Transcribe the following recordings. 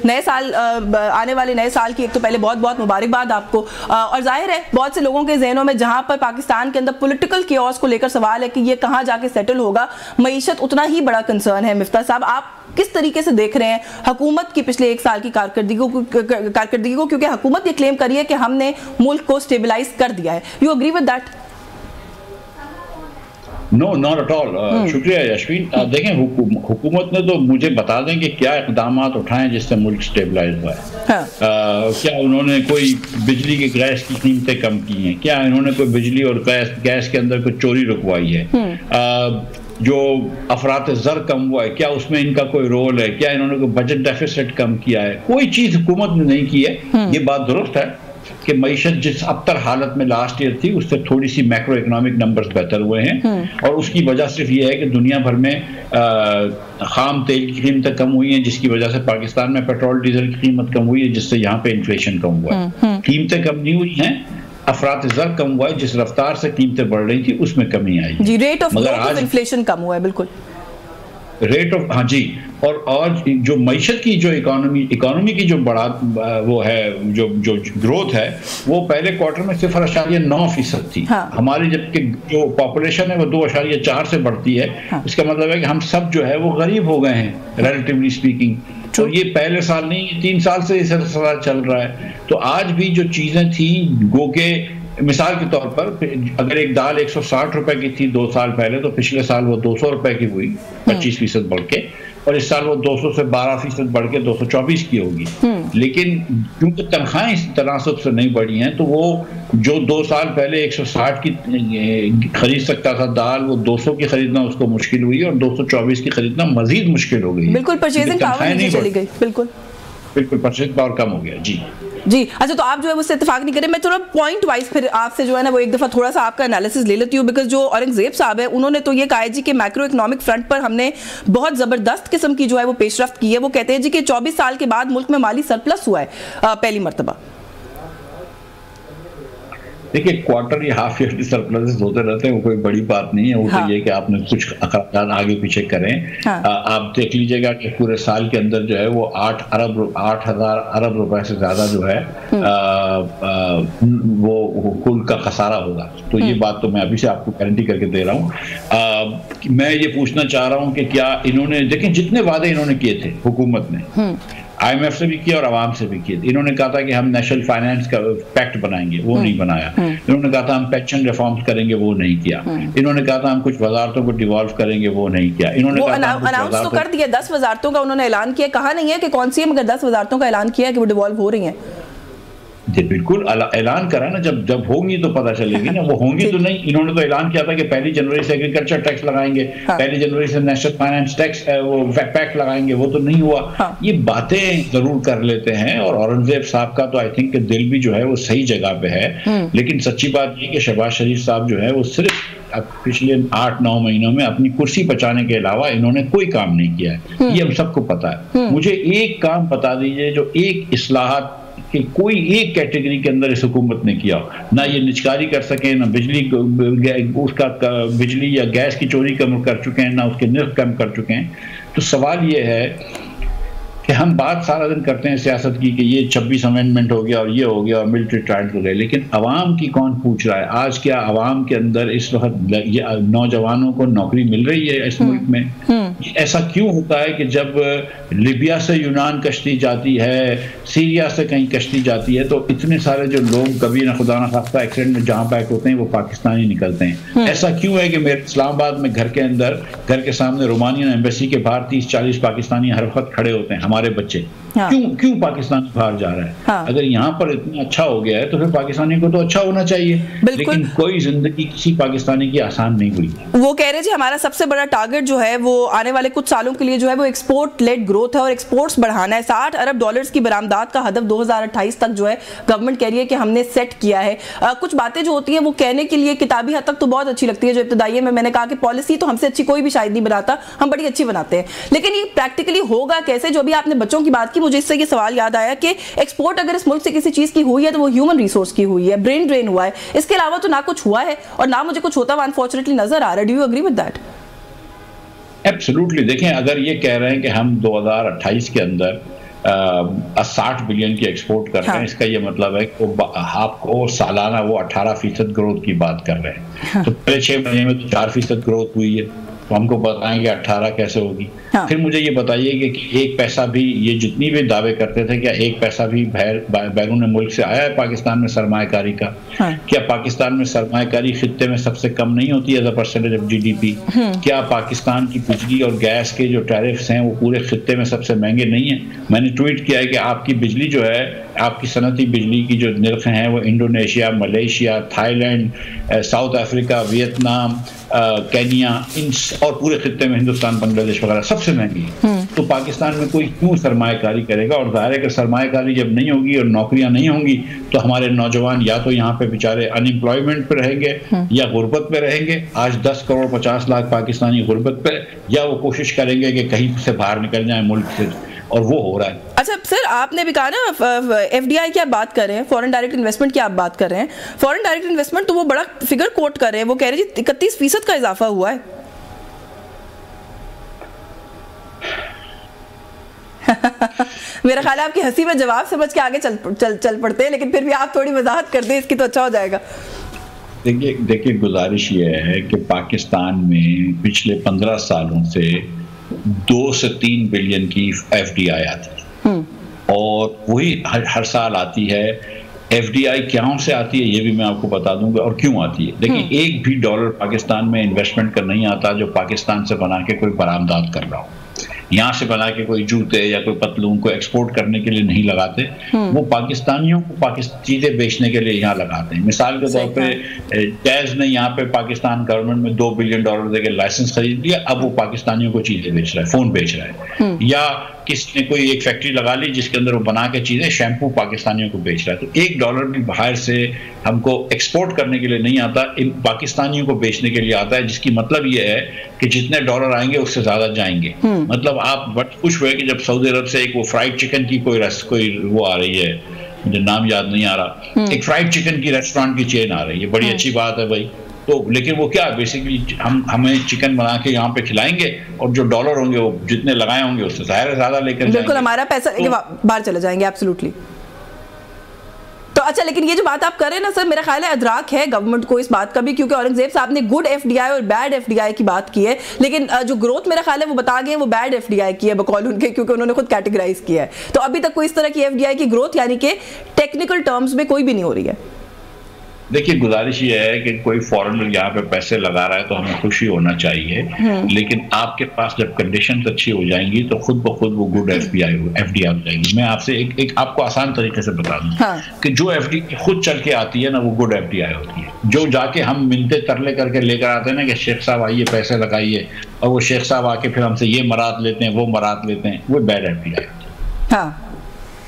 नए साल आने वाले नए साल की एक तो पहले बहुत बहुत मुबारकबाद आपको। और जाहिर है बहुत से लोगों के जहनों में जहां पर पाकिस्तान के अंदर पॉलिटिकल कियोस को लेकर सवाल है कि ये कहां जाके सेटल होगा, मईशत उतना ही बड़ा कंसर्न है। मिफ्ता साहब, आप किस तरीके से देख रहे हैं हुकूमत की पिछले एक साल की कारकर्दगी को, क्योंकि हुकूमत ये क्लेम करी है कि हमने मुल्क को स्टेबलाइज कर दिया है। You agree with that? No, not at all. शुक्रिया यशवीन। देखें, हुकूमत ने तो मुझे बता दें कि क्या इकदाम उठाएं जिससे मुल्क स्टेबलाइज हुआ है। हाँ। क्या उन्होंने कोई बिजली की गैस की कीमतें कम की हैं? क्या इन्होंने कोई बिजली और गैस के अंदर कोई चोरी रुकवाई है? जो अफरात ज़र कम हुआ है, क्या उसमें इनका कोई रोल है? क्या इन्होंने कोई बजट डेफिसिट कम किया है? कोई चीज़ हुकूमत ने नहीं की है। ये बात दुरुस्त है कि मईशत जिस अबतर हालत में लास्ट ईयर थी उससे थोड़ी सी मैक्रो इकोनॉमिक नंबर्स बेहतर हुए हैं, और उसकी वजह सिर्फ ये है कि दुनिया भर में खाम तेल की कीमतें कम हुई हैं, जिसकी वजह से पाकिस्तान में पेट्रोल डीजल की कीमत कम हुई है, जिससे यहाँ पे इन्फ्लेशन कम हुआ है। कीमतें कम नहीं हुई हैं, अफरात ज़र कम हुआ है। जिस रफ्तार से कीमतें बढ़ रही थी उसमें कमी आई जी। रेट ऑफ इन्फ्लेशन कम हुआ है, बिल्कुल रेट ऑफ, हाँ जी। और जो मईशत की जो इकोनॉमी की जो बड़ा वो है, जो ग्रोथ है, वो पहले क्वार्टर में 0.9% थी। हाँ। हमारी जबकि जो पॉपुलेशन है वो 2.4 से बढ़ती है। हाँ। इसका मतलब है कि हम सब जो है वो गरीब हो गए हैं रिलेटिवली स्पीकिंग। तो ये पहले साल नहीं, 3 साल से इस सिलसिला चल रहा है। तो आज भी जो चीजें थी, गो के मिसाल के तौर पर अगर एक दाल 160 रुपए की थी 2 साल पहले, तो पिछले साल वो 200 रुपए की हुई, 25% बढ़ के, और इस साल वो 200 से 12% बढ़ के 224 की होगी। लेकिन क्योंकि तनख्वाहें इस तनासब से नहीं बढ़ी हैं, तो वो जो 2 साल पहले 160 की खरीद सकता था दाल, वो 200 की खरीदना उसको मुश्किल हुई, और 224 की खरीदना मजीद मुश्किल हो गई। बिल्कुल परचेजिंग पावर नहीं चली गई। बिल्कुल परचेजिंग पावर कम हो गया। जी जी। अच्छा, तो आप जो है उससे इत्तेफाक नहीं करें। मैं थोड़ा पॉइंट वाइज फिर आपसे जो है ना वो एक दफ़ा थोड़ा सा आपका एनालिसिस ले लेती हूँ, बिकॉज जो औरंगजेब साहब है उन्होंने तो ये कहा है जी कि मैक्रो इकोनॉमिक फ्रंट पर हमने बहुत ज़बरदस्त किस्म की जो है वो पेशरफ्त की है। वो कहते हैं जी कि 24 साल के बाद मुल्क में माली सरप्लस हुआ है पहली मरतबा। देखिए, क्वार्टर या हाफ ईयरली सरप्लसेस होते रहते हैं, वो कोई बड़ी बात नहीं है। वो तो ये कि आपने कुछ आगे पीछे करें। आप देख लीजिएगा कि पूरे साल के अंदर जो है वो 8,000 अरब रुपए से ज्यादा जो है वो कुल का खसारा होगा। तो ये बात तो मैं अभी से आपको गारंटी करके दे रहा हूँ। मैं ये पूछना चाह रहा हूँ कि क्या इन्होंने, देखें जितने वादे इन्होंने किए थे हुकूमत ने, IMF से भी किया और आवाम से भी किया। इन्होंने कहा था कि हम नेशनल फाइनेंस का पैक्ट बनाएंगे, वो नहीं बनाया। इन्होंने कहा था हम पेंशन रिफॉर्म्स करेंगे, वो नहीं किया। इन्होंने कहा था हम कुछ वजारतों को डिवॉल्व करेंगे, वो नहीं किया। इन्होंने अनाउंस तो कर दिया, 10 वजारतों का उन्होंने ऐलान किया, कहा नहीं है कि कौन सी है, मगर 10 वजारतों का ऐलान किया कि वो डिवॉल्व हो रही हैं। बिल्कुल ऐलान करा ना, जब होंगी तो पता चलेगी ना। वो होंगी तो नहीं। इन्होंने तो ऐलान किया था कि 1 जनवरी से एग्रीकल्चर टैक्स लगाएंगे, 1 जनवरी से नेशनल फाइनेंस टैक्स वो पैक्ट लगाएंगे, वो तो नहीं हुआ। ये बातें जरूर कर लेते हैं, और औरंगजेब साहब का तो आई थिंक दिल भी जो है वो सही जगह पे है। लेकिन सच्ची बात ये कि शहबाज शरीफ साहब जो है वो सिर्फ पिछले 8-9 महीनों में अपनी कुर्सी बचाने के अलावा इन्होंने कोई काम नहीं किया है। ये हम सबको पता है। मुझे एक काम बता दीजिए जो एक इस्लाहात कि कोई एक कैटेगरी के अंदर इस हुकूमत ने किया, ना ये निचकारी कर सके, ना बिजली या गैस की चोरी कम कर चुके हैं, ना उसके निर्ख कम कर चुके हैं। तो सवाल ये है कि हम बात सारा दिन करते हैं सियासत की कि ये 26 अमेंडमेंट हो गया और ये हो गया और मिलिट्री ट्रायल्स हो गए, लेकिन अवाम की कौन पूछ रहा है? आज क्या अवाम के अंदर इस वक्त नौजवानों को नौकरी मिल रही है इस मुल्क में? ऐसा क्यों होता है कि जब लीबिया से यूनान कश्ती जाती है, सीरिया से कहीं कश्ती जाती है, तो इतने सारे जो लोग कभी ना खुदा ना खास्ता एक्सीडेंट में जहां बैक होते हैं वो पाकिस्तानी निकलते हैं? ऐसा क्यों है कि मेरे इस्लामाबाद में घर के अंदर, घर के सामने रोमानियन एम्बेसी के बाहर 30-40 पाकिस्तानी हर वक्त खड़े होते हैं, हमारे बच्चे? क्यों पाकिस्तान बाहर जा रहा है? अगर यहाँ पर इतना अच्छा हो गया है तो फिर पाकिस्तानी को तो अच्छा होना चाहिए। लेकिन कोई जिंदगी किसी पाकिस्तानी की आसान नहीं हुई। वो कह रहे जी हमारा सबसे बड़ा टारगेट जो है वो आने वाले कुछ सालों के लिए जो है वो एक्सपोर्ट लेड ग्रोथ है और एक्सपोर्ट्स बढ़ाना है। 60 अरब डॉलर्स की बरामदात का हदफ 2028 तक जो है गवर्नमेंट कह रही है कि हमने सेट किया है। कुछ बातें जो होती हैं वो कहने के लिए किताबी हद तक तो बहुत अच्छी लगती है। जो इब्तदाई में मैंने कहा कि पॉलिसी तो हमसे अच्छी कोई भी शायद नहीं बनाता, हम बड़ी अच्छी बनाते हैं, लेकिन ये प्रैक्टिकली होगा कैसे? जो भी आपने बच्चों की बात की, मुझे इससे ये सवाल याद आया कि एक्सपोर्ट अगर इस मुल्क से किसी चीज की हुई है तो वो ह्यूमन रिसोर्स की हुई है, ब्रेन ड्रेन हुआ है। इसके अलावा तो ना कुछ हुआ है और ना मुझे कुछ होता हुआ अनफॉर्चुनेटली नजर आ रहा है। Do you agree with that? Absolutely. देखें, अगर ये कह रहे हैं कि हम 2028 के अंदर 60 बिलियन की एक्सपोर्ट कर रहे हैं। इसका ये मतलब है कि आपको सालाना वो 18% ग्रोथ की बात कर रहे हैं। तो पहले 6 महीने में तो 4% ग्रोथ हुई है, तो हमको बताएंगे 18 कैसे होगी। फिर मुझे ये बताइए कि एक पैसा भी, ये जितनी भी दावे करते थे, क्या एक पैसा भी बैरून मुल्क से आया है पाकिस्तान में सरमायाकारी का? क्या पाकिस्तान में सरमायाकारी खित्ते में सबसे कम नहीं होती है as a percentage of GDP? क्या पाकिस्तान की बिजली और गैस के जो टैरिफ्स हैं वो पूरे खित्ते में सबसे महंगे नहीं है? मैंने ट्वीट किया है कि आपकी बिजली जो है, आपकी सनती बिजली की जो निर्ख हैं वो Indonesia, Malaysia, Thailand, South Africa, Vietnam, Kenya, इन और पूरे खित्ते में हिंदुस्तान, बांग्लादेश वगैरह सबसे महंगी है। तो पाकिस्तान में कोई क्यों सरमायाकारी करेगा? और जाहिर है कि सरमायाकारी जब नहीं होगी और नौकरियां नहीं होंगी तो हमारे नौजवान या तो यहाँ पे बेचारे अनएम्प्लॉयमेंट पे रहेंगे या गुर्बत पे रहेंगे। आज 10 करोड़ 50 लाख पाकिस्तानी गुर्बत पे, या वो कोशिश करेंगे कि कहीं से बाहर निकल जाए मुल्क से, और वो हो रहा है। अच्छा सर, आपने भी कहा ना एफडीआई की आप बात कर रहे हैं, फॉरेन डायरेक्ट इन्वेस्टमेंट की आप बात कर रहे हैं। फॉरेन डायरेक्ट इन्वेस्टमेंट तो वो बड़ा फिगर कोट कर रहे हैं, वो कह रहे हैं 31% का इजाफा हुआ है। मेरा ख्याल है आपकी हंसी में जवाब समझ के आगे चल पड़ते हैं, लेकिन फिर भी आप थोड़ी वजाहत कर दें इसकी तो अच्छा हो जाएगा। देखिए गुजारिश ये है कि पाकिस्तान में पिछले 15 सालों से 2 से 3 बिलियन की एफडीआई आती है, और वही हर साल आती है। एफडीआई क्यों से आती है ये भी मैं आपको बता दूंगा, और क्यों आती है। देखिए, एक भी डॉलर पाकिस्तान में इन्वेस्टमेंट का नहीं आता जो पाकिस्तान से बना के कोई बरामदात कर रहा हो। यहाँ से बना के कोई जूते या कोई पतलून को एक्सपोर्ट करने के लिए नहीं लगाते, वो पाकिस्तानियों को चीजें बेचने के लिए यहाँ लगाते हैं। मिसाल के तौर पे जैज ने यहाँ पे पाकिस्तान गवर्नमेंट में $2 बिलियन देके लाइसेंस खरीद लिया, अब वो पाकिस्तानियों को चीजें बेच रहा है, फोन बेच रहा है। या किसी ने कोई एक फैक्ट्री लगा ली जिसके अंदर वो बना के चीजें, शैम्पू पाकिस्तानियों को बेच रहा है। तो एक डॉलर भी बाहर से हमको एक्सपोर्ट करने के लिए नहीं आता, इन पाकिस्तानियों को बेचने के लिए आता है, जिसकी मतलब ये है कि जितने डॉलर आएंगे उससे ज्यादा जाएंगे। मतलब आप बड़े खुश हुए कि जब सऊदी अरब से एक वो फ्राइड चिकन की कोई वो आ रही है, मुझे नाम याद नहीं आ रहा, एक फ्राइड चिकन की रेस्टोरेंट की चेन आ रही है, बड़ी अच्छी बात है भाई। तो लेकिन वो क्या बेसिकली हमें चिकन बना के यहाँ पे खिलाएंगे, और जो डॉलर होंगे वो जितने लगाए होंगे उससे ज्यादा लेकर जाएंगे। बिल्कुल, हमारा पैसा बाहर चले जाएंगे। एब्सोल्युटली। तो अच्छा, लेकिन ये जो बात आप कर रहे हैं ना सर, मेरा ख्याल है अदराक है गवर्नमेंट को इस बात का भी, क्योंकि औरंगजेब साहब ने गुड एफडीआई और बैड एफडीआई की बात की है, लेकिन जो ग्रोथ मेरा ख्याल है वो बता गए वो बैड एफडीआई की है बकौल उनके, क्योंकि उन्होंने खुद कैटेगराइज किया है। तो अभी तक कोई इस तरह की एफडीआई की ग्रोथ यानी कि टेक्निकल टर्म्स में कोई भी नहीं हो रही है। देखिए, गुजारिश ये है कि कोई फॉरेनर यहाँ पे पैसे लगा रहा है तो हमें खुशी होना चाहिए, लेकिन आपके पास जब कंडीशंस अच्छी हो जाएंगी तो खुद ब खुद वो गुड एफडीआई हो जाएगी। मैं आपसे एक आपको आसान तरीके से बता दूं कि जो एफडीआई खुद चल के आती है ना, वो गुड एफडीआई होती है। जो जाके हम मिलते तरले करके लेकर आते हैं ना कि शेख साहब आइए पैसे लगाइए, और वो शेख साहब आके फिर हमसे ये मराद लेते हैं, वो मराद लेते हैं, वो बैड एफडीआई होती है।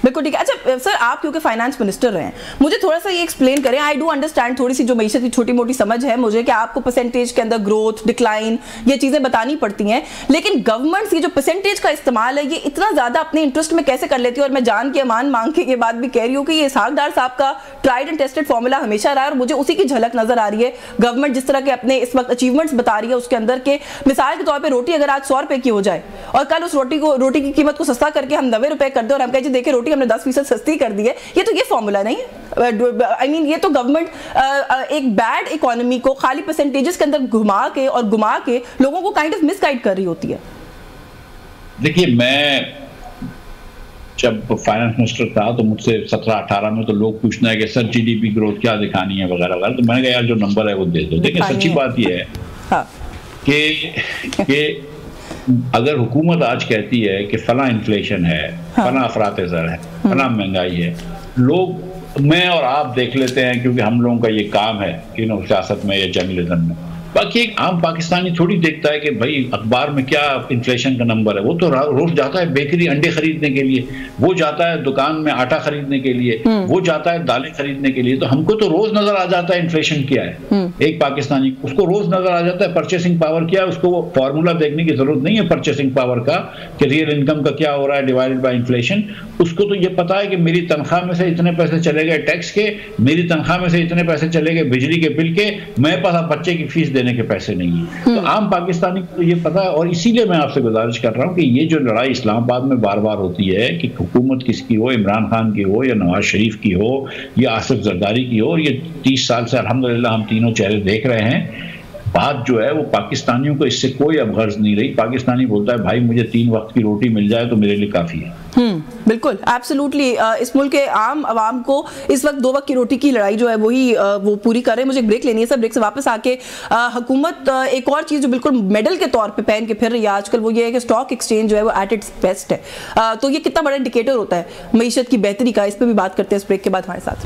बिल्कुल ठीक है। अच्छा सर, आप क्योंकि फाइनेंस मिनिस्टर रहे हैं, मुझे थोड़ा सा ये एक्सप्लेन करें। आई डू अंडरस्टैंड थोड़ी सी जो मईशत की छोटी मोटी समझ है मुझे कि आपको परसेंटेज के अंदर ग्रोथ, डिक्लाइन, ये चीज़ें बतानी पड़ती हैं, लेकिन गवर्नमेंट ये जो परसेंटेज का इस्तेमाल है ये इतना ज़्यादा अपने इंटरेस्ट में कैसे कर लेती है? और मैं जान के अमान मांग के ये बात भी कह रही हूँ कि ये इसहाक डार साहब का ट्राइड एंड टेस्टेड फॉर्मूला हमेशा रहा है, और मुझे उसी की झलक नजर आ रही है। गवर्नमेंट जिस तरह के अपने इस वक्त अचीवमेंट्स बता रही है उसके अंदर के, मिसाल के तौर पर रोटी अगर आज 100 रुपए की हो जाए और कल उस रोटी की कीमत को सस्ता करके हम 90 रुपए कर दे और हम कहें देखिए रोटी हमने 10% सस्ती कर दी है, ये तो ये फॉर्मूला नहीं है। आई मीन ये तो गवर्नमेंट एक बैड इकोनॉमी को खाली परसेंटेजेस के अंदर घुमा के लोगों को काइंड ऑफ मिसगाइड कर रही होती है। देखिए, मैं जब फाइनेंस मिनिस्टर था तो मुझसे 17-18 में तो लोग पूछना है कि सर जीडीपी ग्रोथ क्या दिखानी है वगैरह वगैरह, तो मैंने कहा यार जो नंबर है वो दे दो। देखिए, सच्ची बात ये है कि अगर हुकूमत आज कहती है कि फला इन्फ्लेशन है, फला अफरात-ए-ज़र है, फला महंगाई है, लोग, मैं और आप देख लेते हैं क्योंकि हम लोगों का ये काम है कि सियासत में या जर्नलिज्म में। बाकी एक आम पाकिस्तानी थोड़ी देखता है कि भाई अखबार में क्या इन्फ्लेशन का नंबर है। वो तो रोज जाता है बेकरी अंडे खरीदने के लिए, वो जाता है दुकान में आटा खरीदने के लिए, वो जाता है दालें खरीदने के लिए। तो हमको तो रोज नजर आ जाता है इन्फ्लेशन क्या है। एक पाकिस्तानी उसको रोज नजर आ जाता है परचेसिंग पावर क्या है, उसको वो फॉर्मूला देखने की जरूरत नहीं है परचेसिंग पावर का कि रियल इनकम का क्या हो रहा है डिवाइडेड बाय इन्फ्लेशन। उसको तो ये पता है कि मेरी तनख्वाह में से इतने पैसे चले गए टैक्स के, मेरी तनख्वाह में से इतने पैसे चले गए बिजली के बिल के, मेरे पास अब बच्चे की फीस देने के पैसे नहीं है। तो आम पाकिस्तानी को ये पता है, और इसीलिए मैं आपसे गुजारिश कर रहा हूँ कि ये जो लड़ाई इस्लामाबाद में बार बार होती है कि हुकूमत किसकी हो, इमरान खान की हो या नवाज शरीफ की हो या आसिफ जरदारी की हो, और ये 30 साल से अल्हम्दुलिल्लाह हम तीनों चेहरे देख रहे हैं, बात जो है वो पाकिस्तानियों को इससे कोई अब गर्ज नहीं रही। पाकिस्तानी बोलता है भाई मुझे 3 वक्त की रोटी मिल जाए तो मेरे लिए काफ़ी है। बिल्कुल, एब्सोल्युटली। इस मुल्क के आम आवाम को इस वक्त 2 वक्त की रोटी की लड़ाई जो है वही वो पूरी कर रहे हैं। मुझे एक ब्रेक लेनी है सर, ब्रेक से वापस आके हुकूमत एक और चीज़ जो बिल्कुल मेडल के तौर पे पहन के फिर रही है आजकल, वो ये है कि स्टॉक एक्सचेंज जो है वो एट इट्स बेस्ट है। तो ये कितना बड़ा इंडिकेटर होता है मईशत की बेहतरी का, इस पर भी बात करते हैं इस ब्रेक के बाद हमारे साथ।